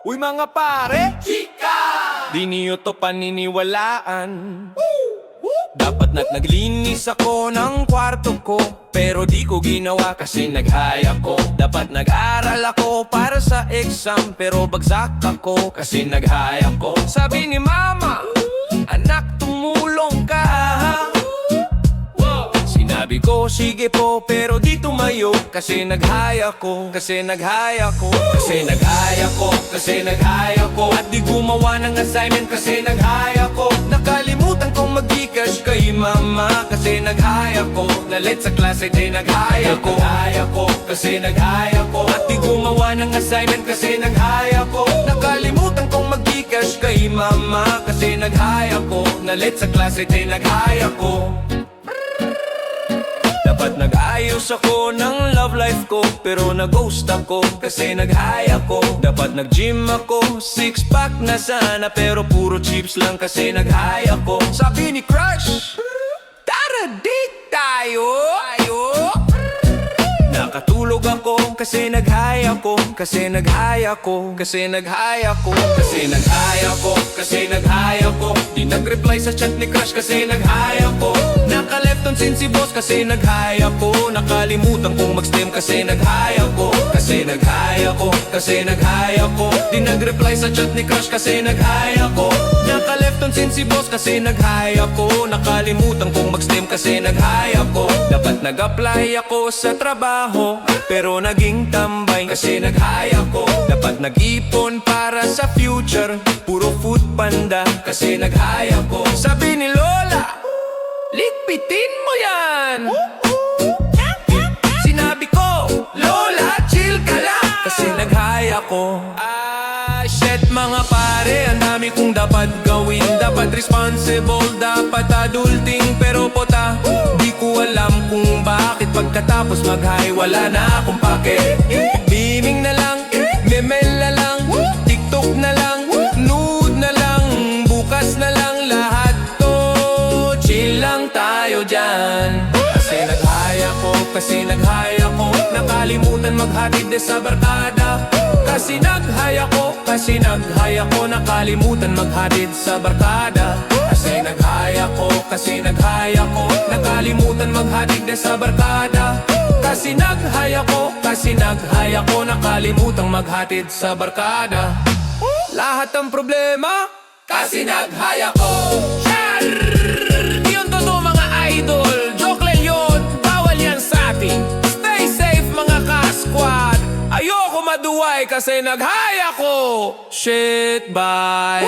Uy mga pare, chika! Di niyo to paniniwalaan. Dapat naglinis ako ng kwarto ko, pero di ko ginawa kasi nag-high ako. Dapat nag-aral ako para sa exam, pero bagsak ako kasi nag-high ako. Sabi ni mama, anak tumulong ka. Sinabi ko sige po, pero di tumayo kasi nag-high ako. Kasi nag-high ako. Kasi nag-high ako. Kasi nag-high ako. At di gumawa ng assignment kasi nag-high ako. Nakalimutan kong mag-Gcash kay mama kasi nag-high ako. Nalit sa klase di nag-high ako. Nag-high ako. Kasi nag-high ako. At di gumawa ng assignment kasi nag-high ako. Nakalimutan kong mag-Gcash kay mama kasi nag-high ako. Nalit sa klase di nag-high ako. Dapat nag-ayos ako ng love life ko, pero nag-ghost ako kasi nag-high ako. Dapat nag-gym ako, six-pack na sana, pero puro chips lang kasi nag-high ako. Sabi ni Crush, tara date tayo. Nakatulog ako kasi nag-high ako. Kasi nag-high ako. Kasi nag-high ako. Kasi nag-high ako. Kasi nag-high ako. Di nag-reply sa chat ni Crush kasi nag-high ako. Naka-lefton sin si boss kasi nag-high ako. Nakalimutan kong mag-stem kasi nag-high ako. Kasi nag-high ako. Kasi nag-high ako. Di nag-reply sa chat ni Crush kasi nag-high ako. Naka-lefton sin si boss kasi nag-high ako. Nakalimutan kong mag-stem kasi nag-high ako. Dapat nag-apply ako sa trabaho, pero naging tambay kasi nag-high ako. Dapat nag-ipon para sa future, puro food panda kasi nag-high ako. Sabi ni Lola, ligpitin mo yan. Sinabi ko, Lola, chill ka lang kasi nag-high ako. Shit mga pare, ang dami kong dapat gawin. Dapat responsible, dapat adulting, pero pota, di ko alam kung bakit pagkatapos mag-high wala na akong pake. Beaming na lang, memel na lang, TikTok na lang, nude na lang, bukas na lang lahat to. Chill lang tayo dyan. Kasi nag-high ako, kasi nag-high ako. Nakalimutan maghatid sa barkada. Kasi nag-high ako, kasi nag-high ako. Nakalimutan maghatid sa barkada. Kasi nag-high ako, kasi nag-high ako. Nakalimutan maghatid sa barkada. Kasi nag-high ako, kasi nag-high ako. Nakalimutan maghatid sa barkada. Lahat ng problema, kasi nag-high ako. Yun totoo mga idol. Joke lang yun, bawal yan sa atin. Stay safe mga ka-squad. Ayoko maduway kasi nag-high ako. Shit, bye.